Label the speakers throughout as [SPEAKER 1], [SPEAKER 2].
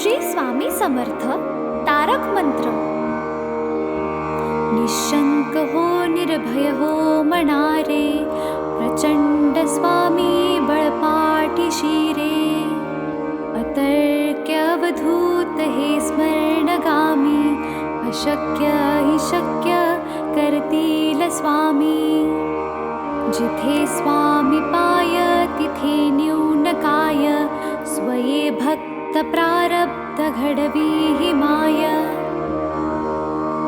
[SPEAKER 1] श्री स्वामी समर्थ तारक मंत्र। निशंक हो निर्भय हो मनारे, प्रचंड स्वामी बळपाठी शिरे। अतर्क्य अवधूत हे स्मरणगामी, अशक्य हि शक्य करतील स्वामी। जिथे स्वामी पाय तिथे न्यून काय, स्वये भक्त प्रारब्ध घडवी हि माय।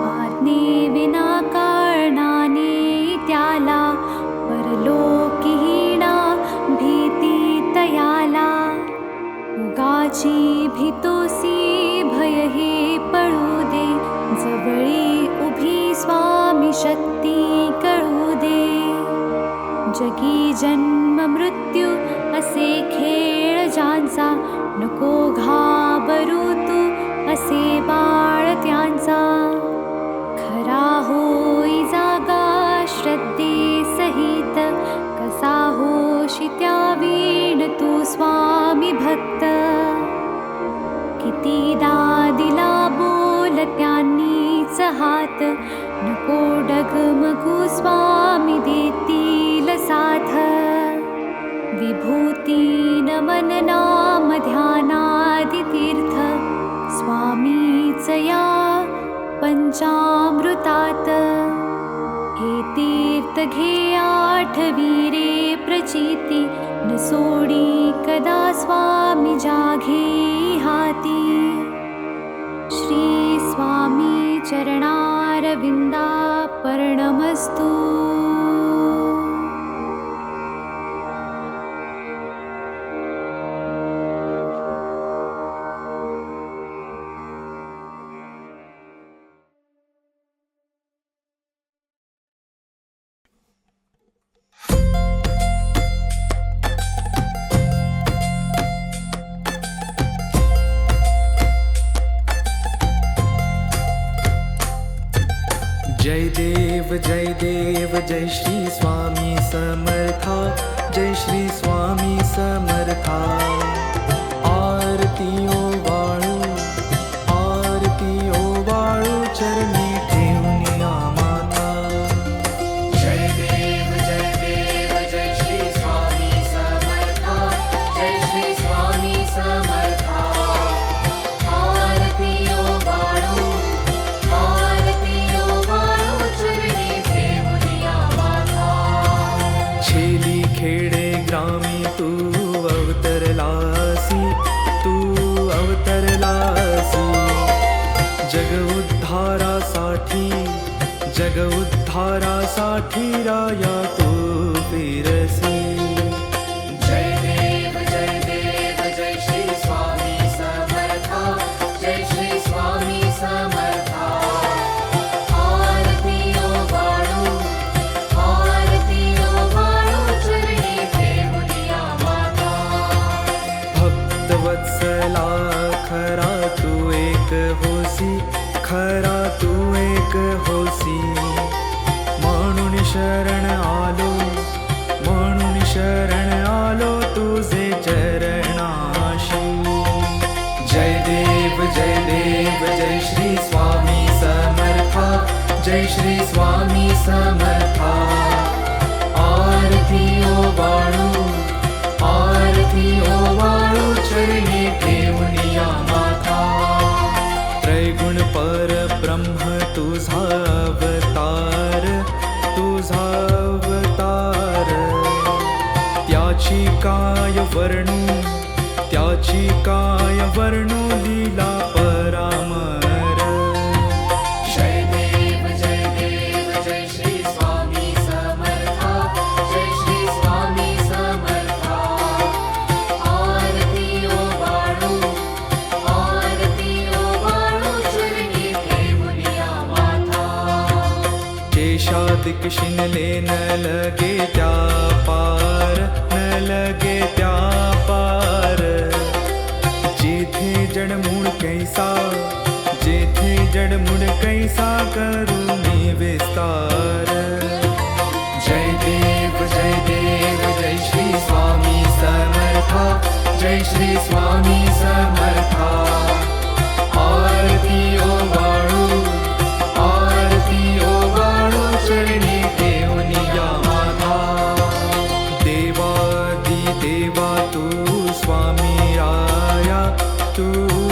[SPEAKER 1] आज्ञे विना कारणाने त्याला, परलोकीहीणा भीती तयाला। उगाची भीतोसी भय हे पळू दे, जवळी उभी स्वामी शक्ती कळू दे। जगी जन्म मृत्यू असे खेळ ज्यांचा, नको घाबरू तू असे बाळ त्यांचा। खरा होई जागा श्रद्धे सहित, कसा होशी त्या वीण तू स्वामी भक्त। कितीदा दिला बोल त्यांनीच हात, नको डगमगू स्वामी देतील साथ। विभूती नमन नाम ध्यानादि तीर्थ, स्वामीच या पंचामृतात। हे तीर्थ घे आठवी रे प्रचिती, न सोडी कदा स्वामी जाघे हाती। श्री स्वामी चरणारविंदा पर्णमस्तु।
[SPEAKER 2] जय देव जय श्री स्वामी समर्था, जय श्री स्वामी समर्था। आरती ओ वाळू चरणी ठेवून माता।
[SPEAKER 3] जय देव जय श्री स्वामी समर्था, जय श्री स्वामी समर्था। आरती ओ वाळू चरणी ठेवून माता।
[SPEAKER 2] छेली खेडे ग्रामी तू अवतरलासी, जग उद्धारासाठी राया तू फिरसी।
[SPEAKER 3] जय देव जय श्री स्वामी समर्था, जय श्री स्वामी समर्था। आरती ओ वाळू चरणी ठेवून माता।
[SPEAKER 2] भक्तवत्सला खरा तू एक होसी, खरा तू एक होसी। म्हणून शरण आलो तुझे चरणाशी। जय देव जय श्री स्वामी समर्था, जय श्री स्वामी समर्था। आरती ओ वाळू चरणी ठेवून माता। त्रैगुण परब्रह्म तुझा अवतार, त्याची काय वर्णू लीला परामर।
[SPEAKER 3] जय देव जय श्री स्वामी समर्था, जय श्री स्वामी समर्था। आरती ओ वाळू चरणी ठेवून माता।
[SPEAKER 2] केशादिक शिनले न लगे त्या पार, जेथे जडमूळ कैसा करुणी विस्तार। जय देव जय श्री स्वामी समर्था, जय श्री स्वामी समर्था।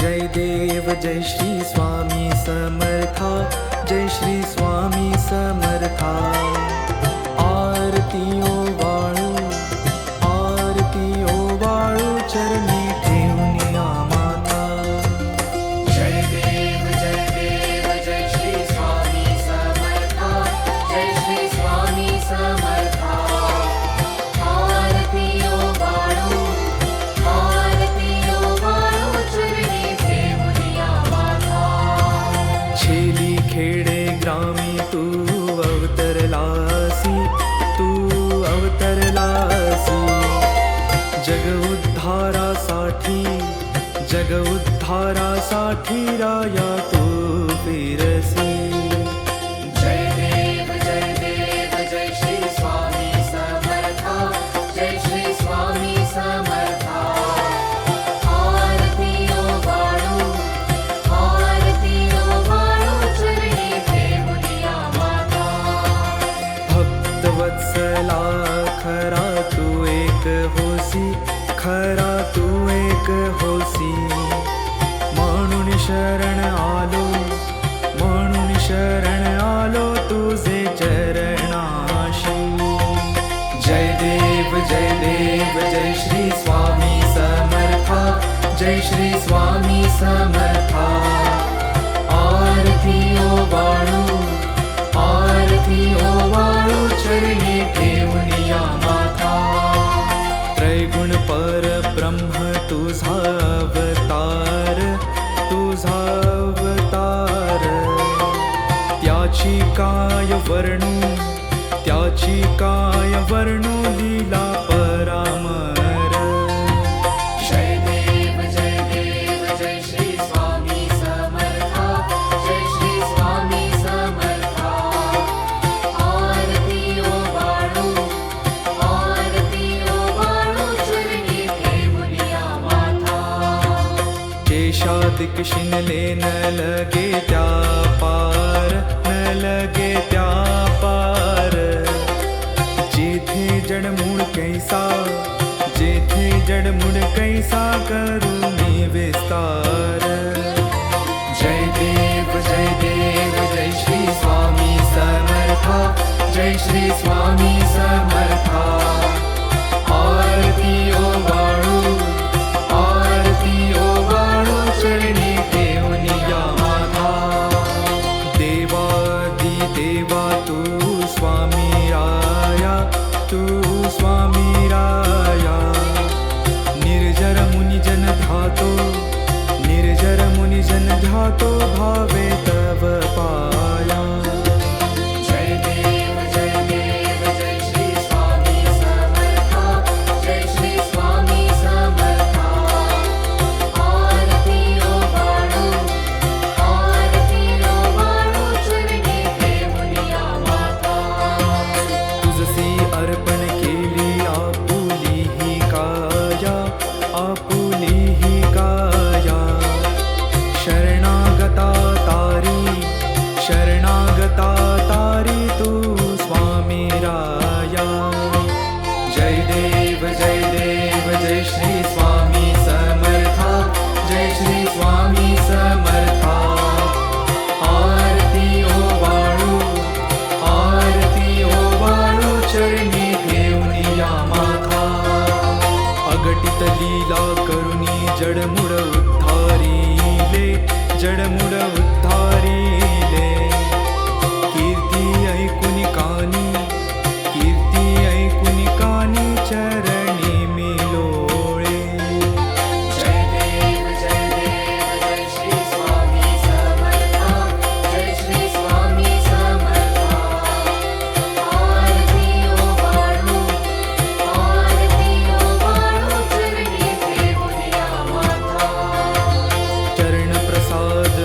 [SPEAKER 2] जय देव जय श्री स्वामी समर्था, जय श्री स्वामी समर्था. आरती ओवाळू चरणी ठेवूनिया माता.
[SPEAKER 3] जय देव जय श्री स्वामी समर्था, जय श्री स्वामी समर्था. आरती ओवाळू चरणी ठेवूनिया माता.
[SPEAKER 2] छेली खेडे ग्रामी तू अवतरलासी, तू अवतरलासी. जग उद्धारासाठी राया तू फिरसी.
[SPEAKER 3] जय देव जय श्री स्वामी समर्था, जय श्री स्वामी समर्था. आरती ओवाळू चरणी ठेवूनिया माता.
[SPEAKER 2] भक्तवत्सला खरा तू एक होसी, खरा तू एक होसी. म्हणून शरण आलो तुझे चरणाशी. जय देव जय श्री स्वामी समर्था, जय श्री स्वामी समर्था. आरती ओवाळू चरणी ठेवूनिया माता. त्रैगुण परब्रह्म तुझा अवतार, त्याची काय वर्णू लीला परामर.
[SPEAKER 3] जय देव जय श्री स्वामी समर्था, जय श्री स्वामी समर्था. आरती ओवाळू चरणी ठेवूनिया माता.
[SPEAKER 2] केशादिक शिनले न लगे त्या पार, न लगे त्या पार. जेथे जडमूळ कैसा करुणी विस्तार. जय देव जय श्री स्वामी समर्था, जय श्री स्वामी समर्था. आरती ओवाळू चरणी ठेवूनिया माता. देवादी देवा तू स्वामी राया, तू स्वामी राया. निर्जर मुनिजन ध्यातो भावे तव पाया.
[SPEAKER 3] जय देव जय श्री स्वामी समर्था, जय श्री स्वामी समर्था. आरती ओवाळू चरणी ठेवूनिया माता.
[SPEAKER 2] तुझसी अर्पण केली आपुली ही काया, आपुली ही काया. शरणागता तारी तू स्वामी राया. जय देव जय श्री स्वामी समर्था, जय श्री स्वामी समर्था. आरती ओवाळू चरणी ठेवूनिया माता. अगटित लीला करुणी जडमुड उद्धारिले. कीर्ती ऐकुनी कानी चरणी मिलोळे.
[SPEAKER 3] जय देव जय श्री स्वामी समर्था, जय श्री स्वामी समर्था. आरती ओवाळू चरणी ठेवूनिया माता.
[SPEAKER 2] चरण प्रसाद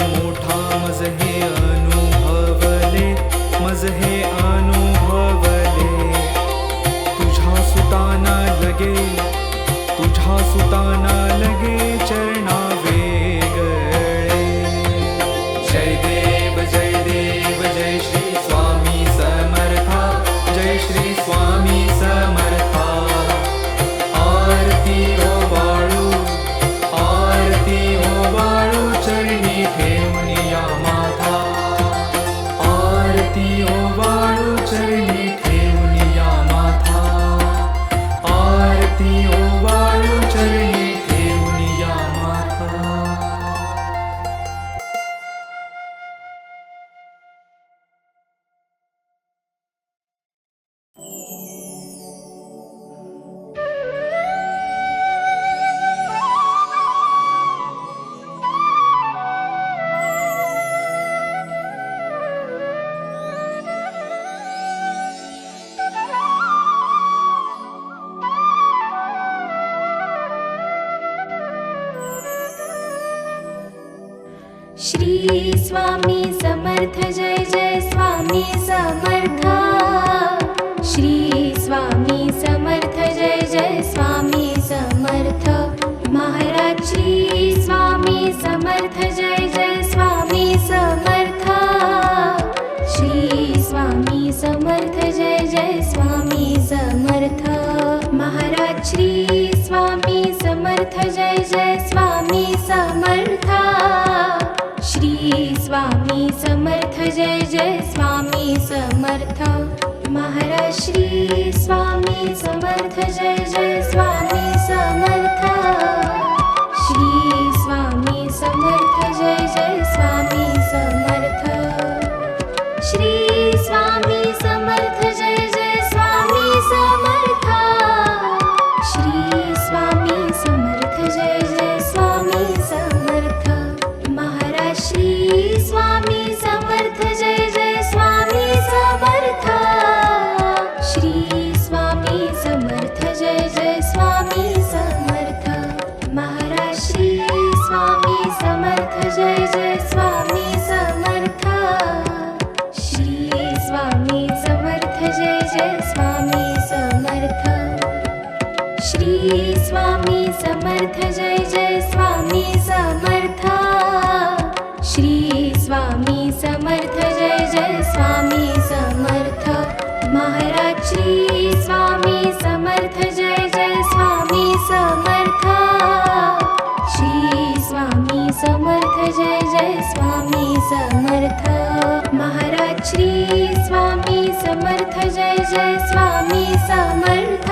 [SPEAKER 1] श्री स्वामी समर्थ जय जय स्वामी समर्थ श्री स्वामी समर्थ जय जय स्वामी समर्थ महाराज श्री स्वामी समर्थ जय जय स्वामी समर्थ श्री स्वामी समर्थ जय जय स्वामी समर्थ महाराज श्री स्वामी समर्थ जय जय स्वामी समर्थ श्री स्वामी समर्थ जय जय स्वामी समर्थ महाराज श्री स्वामी समर्थ जय जय स्वामी समर्थ श्री स्वामी समर्थ जय जय स्वामी समर्थ श्री स्वामी समर्थ जय जय स्वामी समर्थ श्री स्वामी समर्थ जय जय स्वामी समर्थ महाराज श्री स्वामी समर्थ जय जय स्वामी समर्थ श्री स्वामी समर्थ जय जय स्वामी समर्थ महाराज श्री स्वामी समर्थ जय जय स्वामी समर्थ श्री स्वामी समर्थ जय जय स्वामी समर्थ श्री स्वामी समर्थ जय जय स्वामी समर्थ श्री स्वामी समर्थ जय जय स्वामी समर्थ महाराज श्री स्वामी समर्थ जय जय स्वामी समर्थ श्री स्वामी समर्थ जय जय स्वामी समर्थ महाराज श्री स्वामी समर्थ जय जय स्वामी समर्थ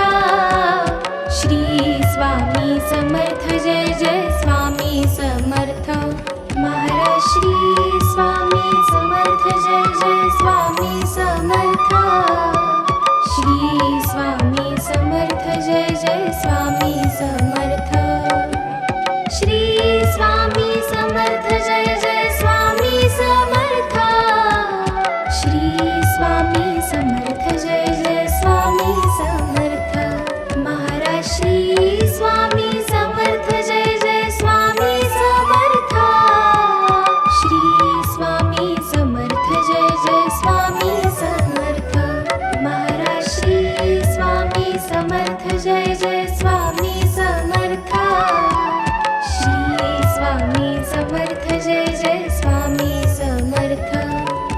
[SPEAKER 1] श्री स्वामी समर्थ जय जय स्वामी समर्थ महाराज श्री स्वामी समर्थ जय जय स्वामी समर्थ श्री स्वामी समर्थ जय जय स्वामी समर्थ श्री स्वामी समर्थ जय जय स्वामी समर्थ श्री स्वामी समर्थ जय जय स्वामी समर्थ महाराज श्री स्वामी समर्थ जय जय स्वामी समर्थ श्री स्वामी समर्थ जय जय स्वामी समर्थ महाराज श्री स्वामी समर्थ जय जय स्वामी समर्थ श्री स्वामी समर्थ जय जय स्वामी समर्थ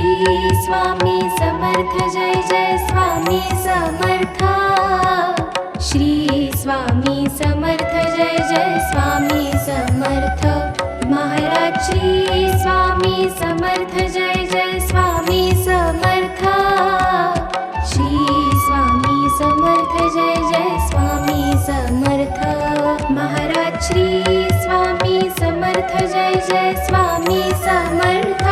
[SPEAKER 1] श्री स्वामी समर्थ जय जय स्वामी समर्थ श्री स्वामी समर्थ जय जय स्वामी समर्थ महाराज श्री स्वामी समर्थ जय जय स्वामी समर्थ श्री स्वामी समर्थ जय जय स्वामी समर्थ महाराज श्री स्वामी समर्थ जय जय स्वामी समर्थ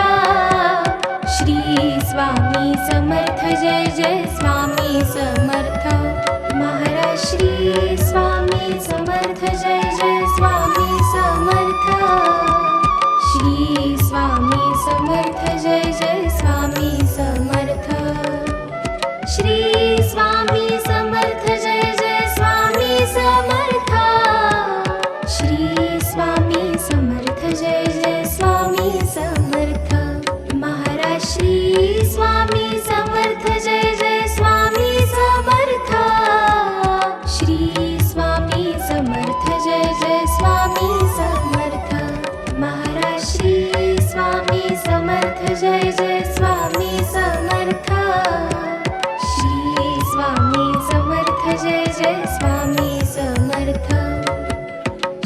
[SPEAKER 1] श्री स्वामी समर्थ जय जय स्वामी समर्थ महाराज श्री स्वामी समर्थ जय जय स्वामी समर्थ श्री स्वामी समर्थ जय जय स्वामी समर्थ श्री स्वामी समर्थ जय जय स्वामी समर्थ श्री स्वामी समर्थ जय जय स्वामी समर्थ महाराज श्री स्वामी समर्थ जय जय स्वामी समर्थ श्री स्वामी समर्थ जय जय स्वामी समर्थ महाराज श्री स्वामी समर्थ जय जय स्वामी समर्थ श्री स्वामी समर्थ जय जय स्वामी समर्थ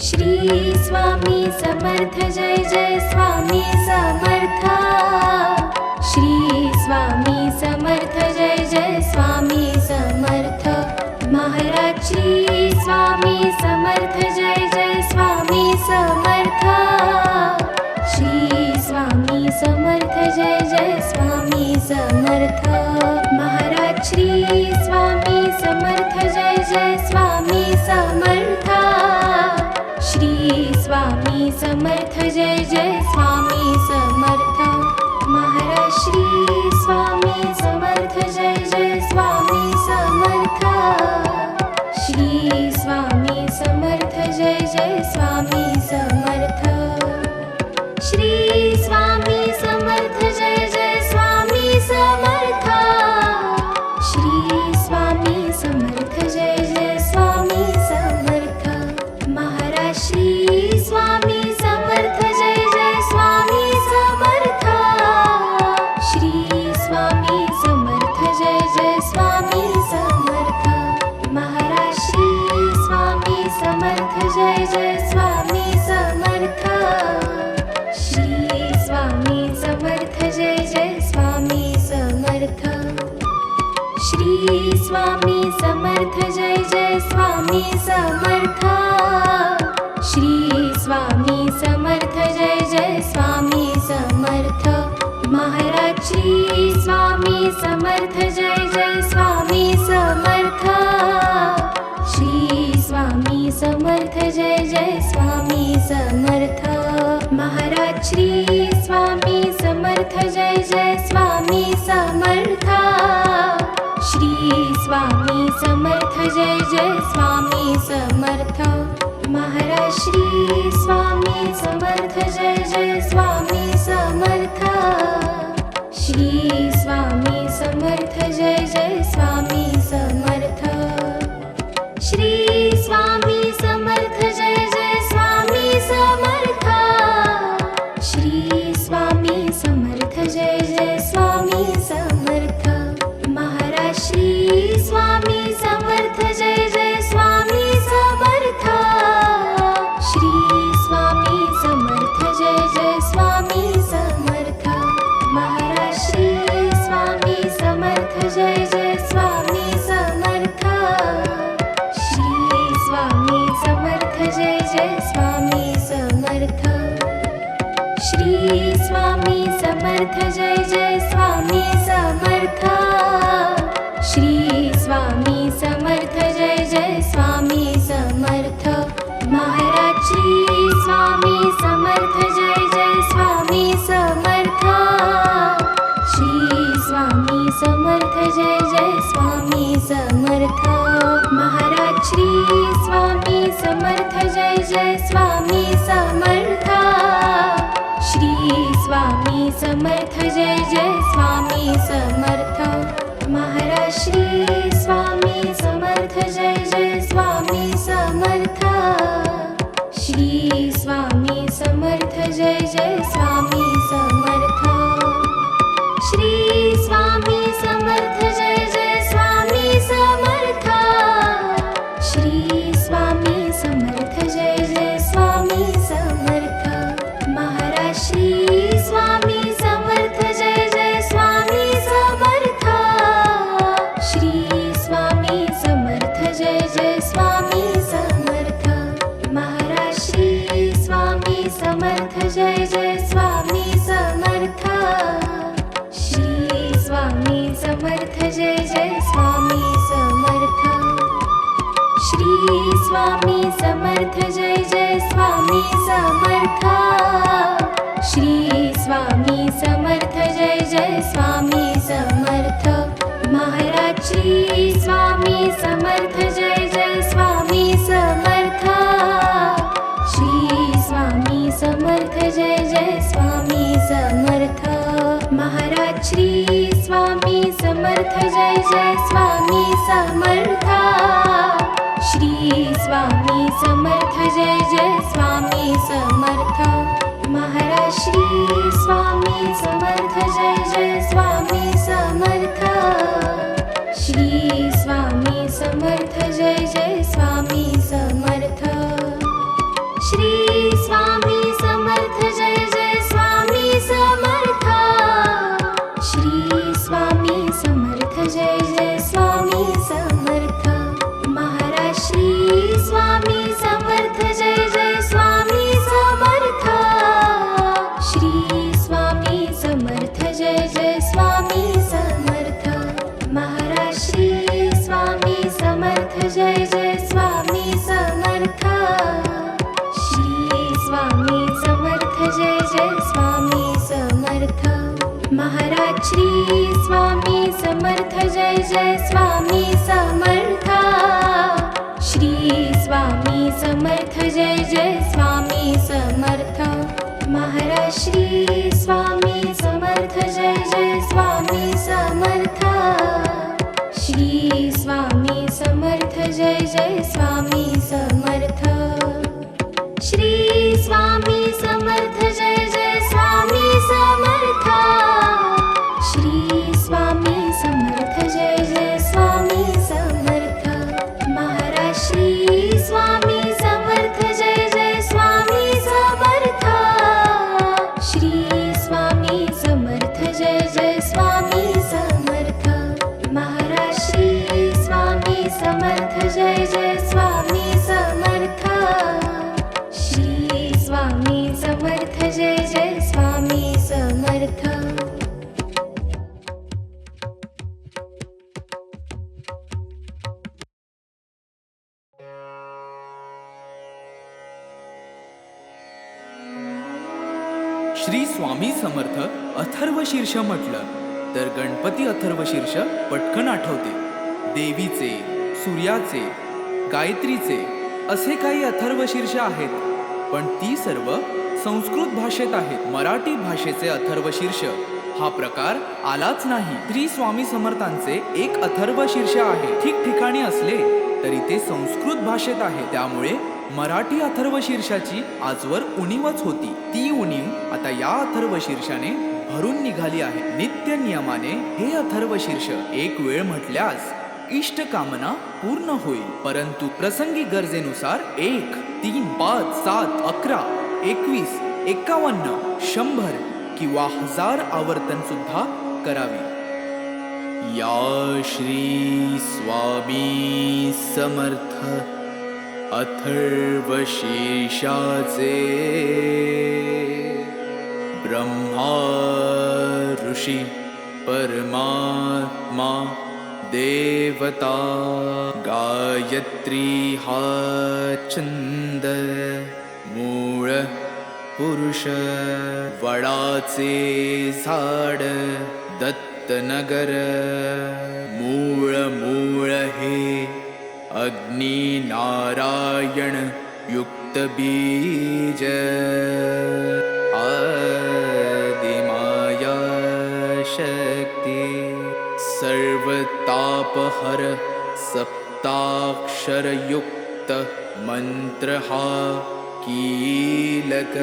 [SPEAKER 1] श्री स्वामी समर्थ जय जय स्वामी समर्थ श्री स्वामी समर्थ जय जय स्वामी समर्थ महाराज श्री स्वामी समर्थ जय जय स्वामी समर्थ श्री स्वामी समर्थ जय जय स्वामी समर्थ महाराज श्री स्वामी समर्थ जय जय स्वामी समर्थ श्री स्वामी समर्थ जय जय स्वामी समर्थ महाराज श्री स्वामी समर्थ जय जय स्वामी समर्थ श्री स्वामी समर्थ जय जय स्वामी समर्थ श्री स्वामी समर्थ जय जय स्वामी समर्थ श्री स्वामी समर्थ जय जय स्वामी समर्थ महाराज श्री स्वामी समर्थ जय जय स्वामी समर्थ श्री स्वामी समर्थ जय जय स्वामी समर्थ महाराज श्री स्वामी समर्थ जय जय स्वामी समर्थ श्री स्वामी समर्थ जय जय स्वामी समर्थ महाराज श्री स्वामी समर्थ जय जय स्वामी समर्थ श्री स्वामी समर्थ जय जय स्वामी समर्थ श्री स्वामी समर्थ जय जय स्वामी समर्थ श्री स्वामी समर्थ जय जय स्वामी समर्थ महाराज श्री स्वामी समर्थ जय जय स्वामी समर्थ श्री स्वामी समर्थ जय जय स्वामी समर्थ महाराज श्री स्वामी समर्थ जय जय स्वामी समर्थ श्री स्वामी समर्थ जय जय स्वामी समर्थ श्री स्वामी समर्थ जय जय स्वामी समर्थ श्री स्वामी समर्थ जय जय स्वामी समर्थ महाराज श्री स्वामी समर्थ जय जय स्वामी समर्थ श्री स्वामी समर्थ जय जय स्वामी समर्थ महाराज श्री स्वामी समर्थ जय जय स्वामी समर्थ श्री स्वामी समर्थ जय जय स्वामी समर्थ महाराज श्री स्वामी समर्थ जय जय स्वामी समर्थ श्री स्वामी समर्थ जय जय स्वामी समर्थ श्री स्वामी समर्थ जय जय स्वामी समर्थ श्री स्वामी समर्थ जय जय स्वामी समर्थ महाराज श्री स्वामी समर्थ जय जय स्वामी समर्थ श्री स्वामी समर्थ जय जय स्वामी समर्थ महाराज श्री स्वामी समर्थ जय जय स्वामी समर्थ श्री स्वामी समर्थ जय जय स्वामी समर्थ श्री स्वामी समर्थ जय जय स्वामी समर्थ श्री स्वामी समर्थ जय जय स्वामी समर्थ महाराज श्री स्वामी समर्थ जय जय स्वामी समर्थ श्री स्वामी समर्थ जय जय स्वामी समर्थ महाराज श्री स्वामी समर्थ जय जय स्वामी समर्थ श्री स्वामी समर्थ जय जय स्वामी समर्थ महाराज श्री स्वामी समर्थ जय जय स्वामी समर्थ श्री स्वामी समर्थ जय जय स्वामी समर्थ श्री स्वामी समर्थ जय जय स्वामी समर्थ श्री स्वामी समर्थ जय जय स्वामी समर्थ महाराज श्री स्वामी समर्थ जय जय स्वामी समर्थ श्री स्वामी समर्थ जय जय स्वामी समर्थ महाराज श्री स्वामी समर्थ जय जय स्वामी समर्थ श्री स्वामी समर्थ जय जय स्वामी समर्थ महाराज श्री स्वामी समर्थ जय जय स्वामी समर्थ श्री स्वामी समर्थ जय जय स्वामी समर्थ महाराज श्री स्वामी समर्थ जय जय स्वामी समर्थ श्री स्वामी समर्थ जय जय स्वामी समर्थ श्री स्वामी समर्थ जय जय स्वामी समर्थ श्री स्वामी समर्थ जय जय स्वामी समर्थ महाराज श्री स्वामी समर्थ जय जय स्वामी समर्थ श्री स्वामी समर्थ जय जय स्वामी समर्थ महाराज
[SPEAKER 2] श्री स्वामी समर्थ अथर्वशीर्ष म्हटलं तर गणपती अथर्वशीर्ष पटकन आठवते. देवीचे, सूर्याचे, गायत्रीचे असे काही अथर्वशीर्ष आहेत, पण ती सर्व संस्कृत भाषेत आहेत. मराठी भाषेचे अथर्वशीर्ष हा प्रकार आलाच नाही. श्री स्वामी समर्थांचे एक अथर्वशीर्ष आहे. ठिकठिकाणी असले तरी ते संस्कृत भाषेत आहे. त्यामुळे मराठी अथर्वशीर्षाची आजवर उणीवच होती. ती उणीव आता या अथर्वशीर्षाने भरून निघाली आहे. नित्य नियमाने हे अथर्वशीर्ष एक वेळ म्हटल्यास इष्ट कामना पूर्ण होईल. परंतु प्रसंगी गरजेनुसार 1, 3, 5, 7, 11, 21, 51, 100 किंवा 1000 आवर्तन सुद्धा करावी. या श्री स्वामी समर्थ अथर्वशीर्षाचे ब्रह्मा ऋषी परमात्मा देवता गायत्री हा छंद मूळ पुरुष वडाचे झाड दत्तनगर मूळ मूळ हे अग्नी नारायण युक्त बीज आदिमाया शक्ती सर्व तापहर सप्ताक्षर युक्त मंत्र हा कीलक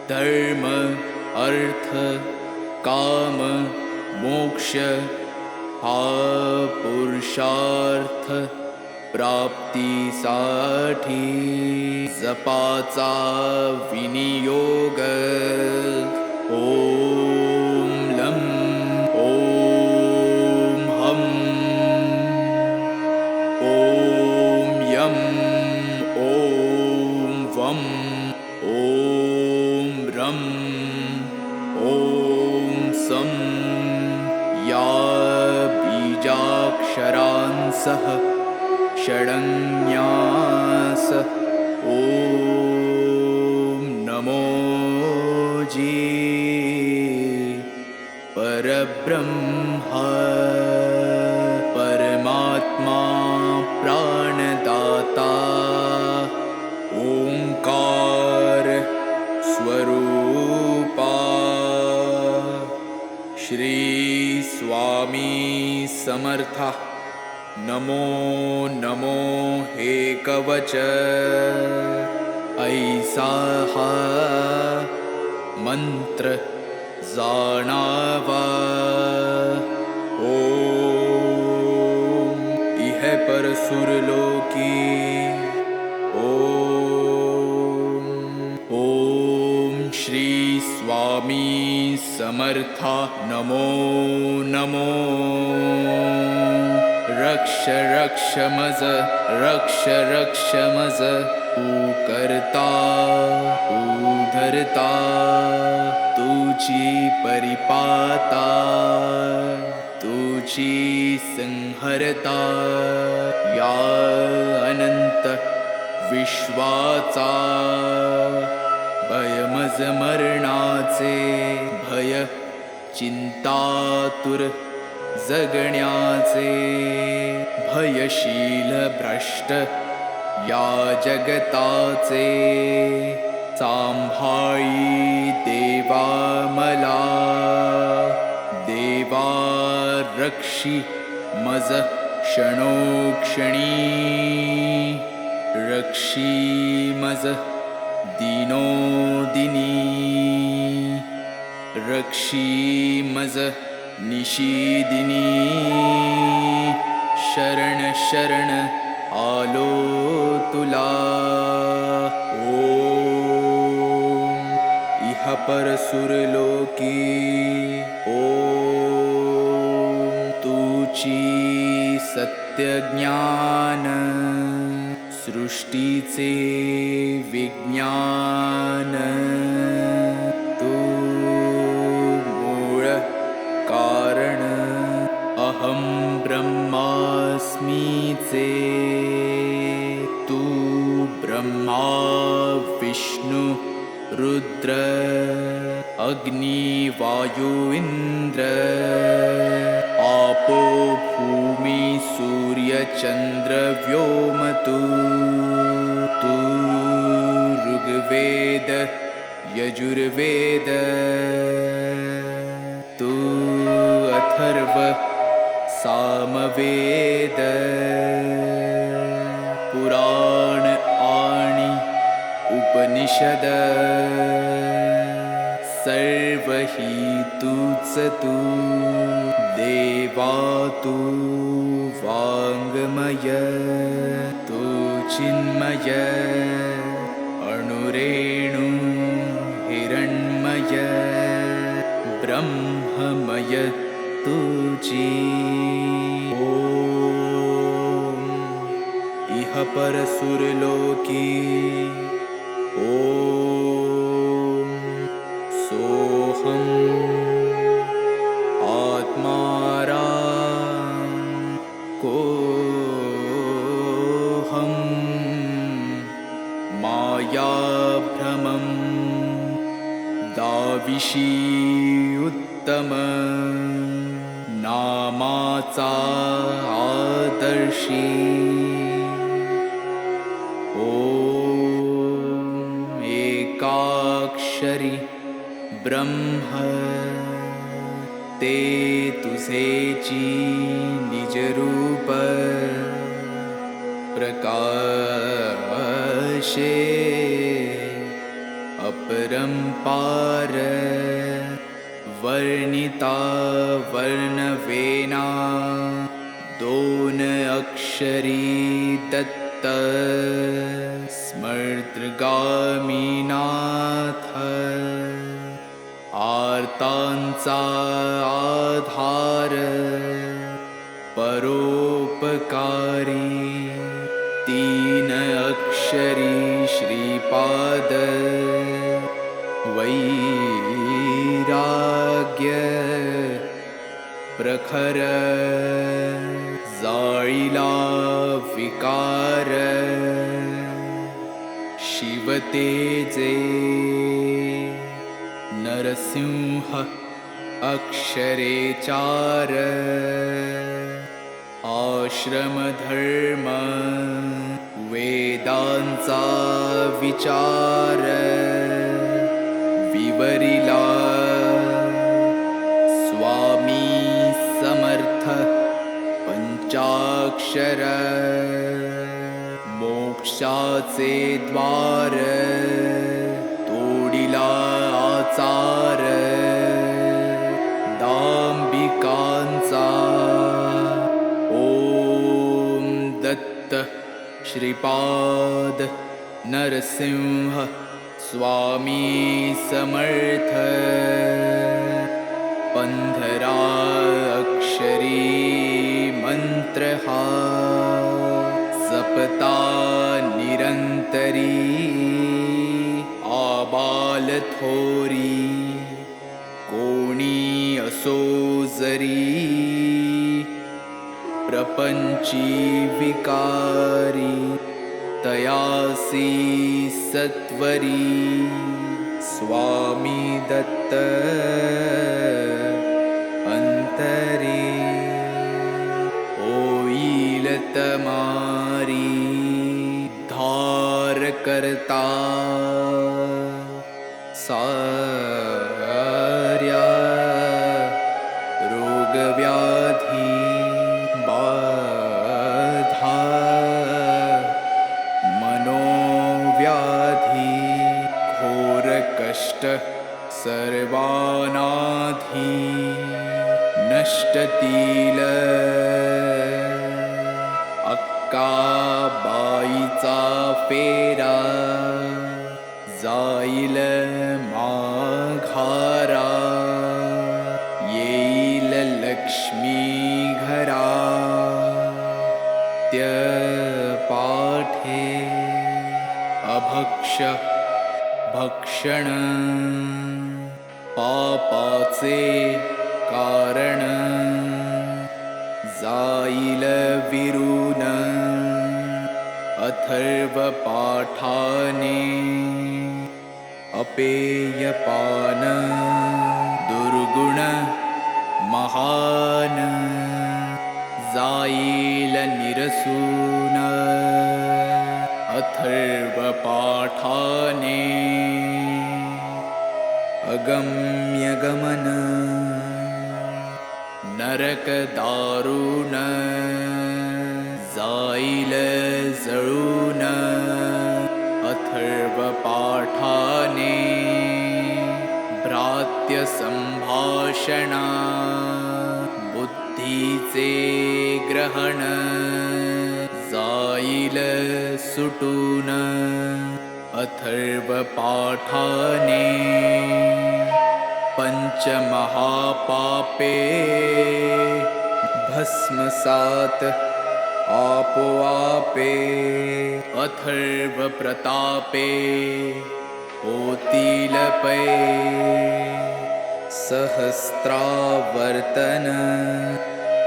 [SPEAKER 2] धर्म अर्थ काम मोक्ष हा पुरुषार्थ प्राप्तीसाठी जपाचा विनियोग. ओम लं ओम हम ओम यम ओम वम ओम रम ओम सम या बीजाक्षरांसह षडन्यास ओम नमो जी परब्रह्मा परमात्मा प्राणदाता ओंकार स्वरूपा श्री स्वामी समर्था. नमो नमो हे कवच ऐसा हा मंत्र जाणावा. ओम इह पर सुरलोकी ओम ओम श्री स्वामी समर्था. नमो नमो रक्ष रक्ष मज रक्ष रक्ष मज तू करता तू धरता तुझी परिपाता तुझी संहरता या अनंत विश्वाचा भयमज मरणाचे भय चिंतातुर जगण्याचे भयशील भ्रष्ट या जगताचे सांभाळी देवा मला देवा रक्षी मज क्षणोक्षणी रक्षी मज दिनोदिनी रक्षी मज निशिदिनी शरण शरण आलो तुला. ओम इह पर सुरलोकी ओम तुची सत्य ज्ञान सृष्टीचे विज्ञान तू मूळ कारण अहं ब्रह्मास्मीचे तू ब्रह्मा विष्णु रुद्र अग्नि वायु इन्द्र आपो भूमि सूर्य चन्द्र व्योमतु तु ऋग्वेद यजुर्वेद तु अथर्व सामवेद पुराण आणि उपनिषद सर्व हि तूच तू देवा तू वाङ्मय तू चिन्मय अणुरेणु हिरण्मय ब्रह्ममय तुझी ॐ इह परसुरलोकी ॐ सोऽहम् आत्मारा कोऽहं मायाभ्रमं दाविषी उत्तम नामाचा आदर्शी ॐ एकाक्षरी ब्रह्म ते तुझेची निजरूप प्रकाशे अपरंपार वर्णिता वर्णवेना दोन अक्षरी दत्त स्मर्तृगामीनाथ आर्तांचा आधार परोपकारी तीन अक्षरी श्रीपाद वैराग्य प्रखर जाळीला विकार शिवतेजे नरसिंह अक्षरे चार आश्रमधर्म वेदांचा विचार विवरिला स्वामी समर्थ पंचाक्षर मोक्षाचे द्वार तोडिला आचार दांबिकांचा ओम दत्त श्रीपाद नरसिंह स्वामी समर्थ 15 अक्षरी मंत्र हा सपता निरंतरी आबाल थोरी कोणी असो जरी प्रपंची विकारी तयासी सत्वरी स्वामी दत्त अंतरी होईल तमारी धार करता सार्या रोगव्याधी बाधा मनोव्याधी घोर कष्ट सर्वानाधी नष्टतील अक्काबाईचा फेरा जाईल माघारा येईल लक्ष्मी घरा त्य पाठे अभक्ष भक्षण पापाचे कारण जाईल विरून अथर्व पाठाने अपेयपान दुर्गुण महान जाईल निरसून अथर्व पाठाने अगम्य गमन नरक दारुण जाईल जळून अथर्व पाठाने भ्रात्य संभाषणा बुद्धीचे ग्रहण जाईल सुटून अथर्व पाठाने पंचमहापापे भस्मसात आपोआपे अथर्व प्रतापे होतील पै सहस्त्रावर्तन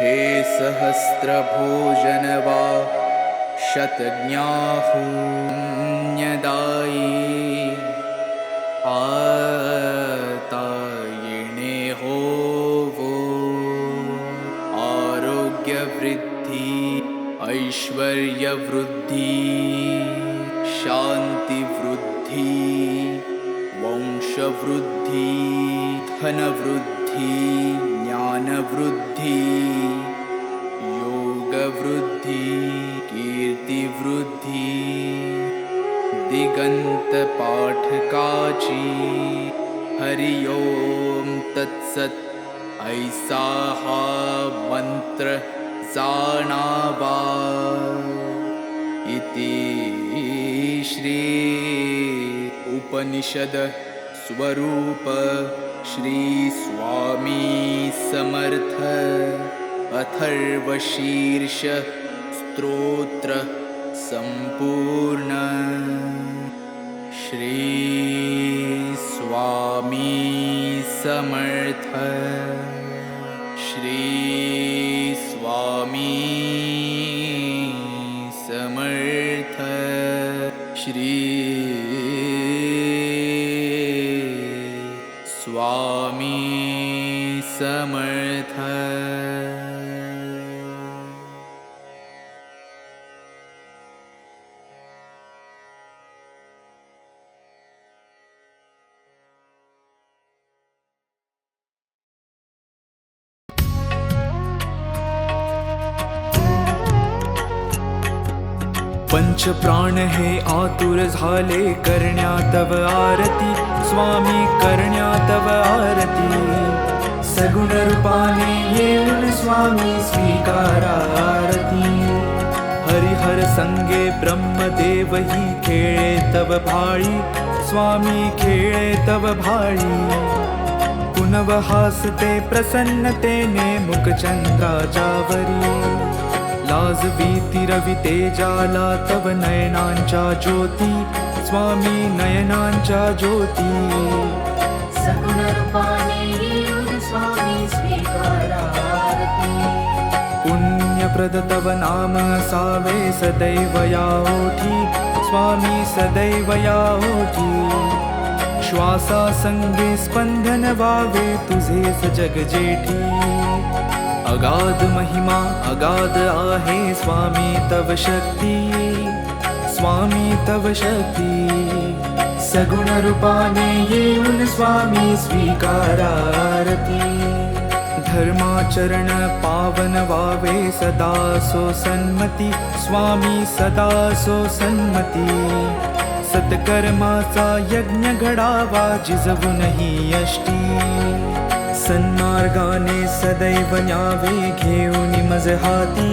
[SPEAKER 2] हे सहस्र भोजन वा शतज्ञाहुन्यदायी आता येणे होवो आरोग्य वृद्धी ऐश्वर्य वृद्धी शांती वृद्धी वंश वृद्धी धन वृद्धी ज्ञान वृद्धी योग वृद्धी कीर्ति वृद्धी दिगंत पाठकाची हरि ओम तत्सत ऐसा हा मंत्र जाणावा इति श्री उपनिषद स्वरूप श्री स्वामी समर्थ अथर्वशीर्ष स्तोत्र संपूर्ण श्री स्वामी समर्थ श्री स्वामी समर्थ श्री स्वामी समर्थ पंच प्राण हे आतुर झाले करण्या तव आरती स्वामी करण्या तव आरती सगुण रूपाने येऊन स्वामी स्वीकारा आरती हरिहर संगे ब्रह्मदेव ही खेळे तव भाळी स्वामी खेळे तव भाळी पुनव हासते प्रसन्नतेने मुखचंद्राच्यावरी लाज भीती रवी तेजाला तव नयनांच्या ज्योती स्वामी नयनांच्या ज्योती
[SPEAKER 3] सगुण रूपाने येऊन स्वामी स्वीकारा आरती
[SPEAKER 2] पुण्यप्रद तव नाम असावे सदैव या ओठी स्वामी सदैव या ओठी श्वासा संगे स्पंदन व्हावे तुझेच जग जेठी अगाध महिमा अगाध आहे स्वामी तव शक्ती स्वामी तव शक्ती सगुण रूपाने येऊन स्वामी स्वीकारा आरती धर्माचरण पावन व्हावे सदा सो सन्मती स्वामी सदा सो सन्मती सत्कर्माचा यज्ञ घडावा जिजवूनही यष्टी सन्मार्गाने सदैव न्यावे घेऊन मज हाती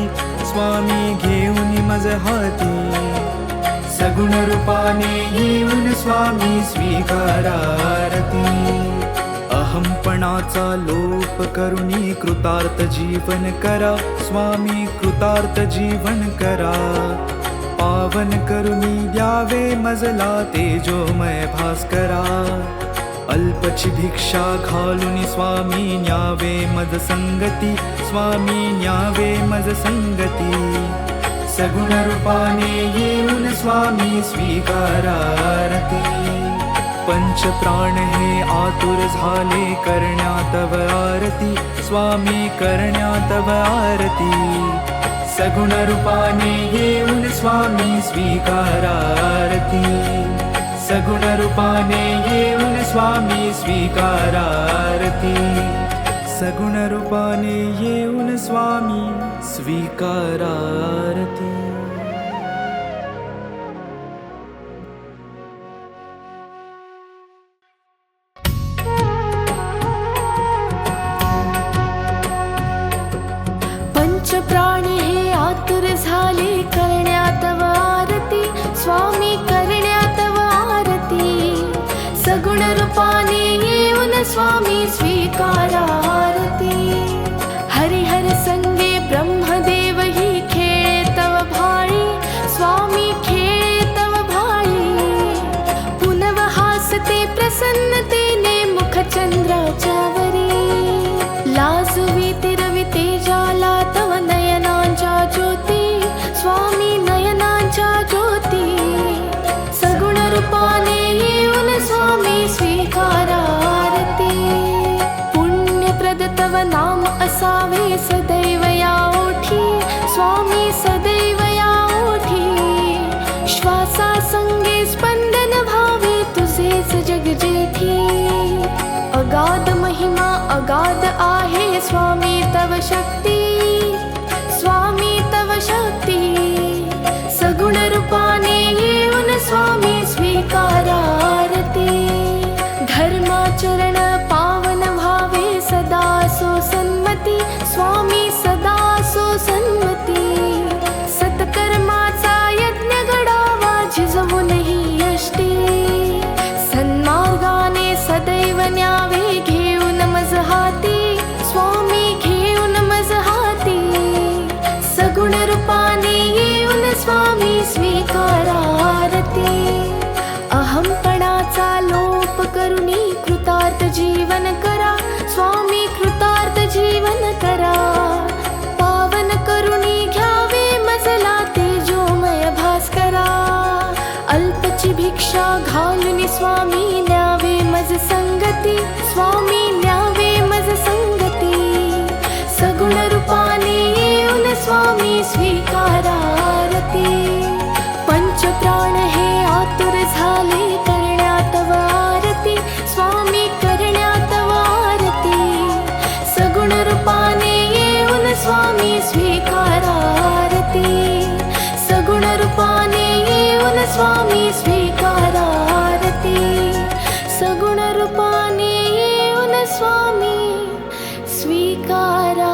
[SPEAKER 2] स्वामी घेऊन मज हाती सगुण रूपाने येऊन स्वामी स्वीकारा आरती अहंपणाचा लोप करुणी कृतार्थ जीवन करा स्वामी कृतार्थ जीवन करा पावन करुणी द्यावे मजला तेजोमय भास्करा अल्पची भिक्षा घालून स्वामी न्यावे मज संगती स्वामी न्यावे मज संगती सगुण रूपाने येऊन स्वामी स्वीकारा आरती पंचप्राण हे आतुर झाले करण्या तव आरती, स्वामी करण्या तव आरती. सगुण रूपाने येऊन स्वामी स्वीकारा आरती, सगुण रूपाने येऊन स्वामी स्वीकारा आरती, सगुण रूपाने येऊन स्वामी स्वीकारा आरती.
[SPEAKER 1] पंचप्राणी हे आतुर झाले करण्या तव आरती, स्वामी करण्या तव आरती. सगुण रूपाने येऊन स्वामी स्वीकारा आरती. हरिहर संगे ब्रह्मदेव ही खेळे तव भाळी, स्वामी खेळे तव भाळी. पुनव हासते प्रसन्नतेने मुख चंद्राच्या वरी. लाजवी तिरवी तेजाला तव नयनांच्या ज्योती, स्वामी नयनांच्या ज्योती. सगुण रूपाने येऊन स्वामी स्वीकारा आरती. पुण्यप्रद तव नाम असावे सदैव या ओठी, स्वामी सदैव या ओठी. श्वासा संगे स्पंदन भावे तुझेच जग जेठी. अगाध महिमा अगाध आहे स्वामी तव शक्ती, स्वामी तव शक्ती. सगुण रूपाने येऊन स्वामी स्वीकारा आरती. धर्माचरण पावन भावे सदा सो सन्मती, स्वामी सदा सो सन्मती. सत्कर्माचा यज्ञ घडावा झिजवूनही यष्टी. सन्मार्गाने सदैव न्यावे घेऊन मज हाती, स्वामी घेऊन मज हाती. सगुण रूपाने येऊन स्वामी स्वीकारा आरती. अहंपणाचा लोप करुणी कृतार्थ जीवन करा, स्वामी कृतार्थ जीवन करा. पावन करुणी घ्यावे मजला तेजोमय भास्करा. अल्पची भिक्षा घालून स्वामी न्यावे मज संगती, स्वामी न्यावे मज संगती. सगुण रूपाने येऊन स्वामी स्वीकारा आरती. पंचप्राण हे आतुर झाले करण्या तव आरती, स्वामी करण्या तव आरती. सगुण रूपाने येऊन स्वामी स्वीकारा आरती. सगुण रूपाने येऊन स्वामी स्वीकारा आरती. सगुण रूपाने येऊन स्वामी स्वीकारा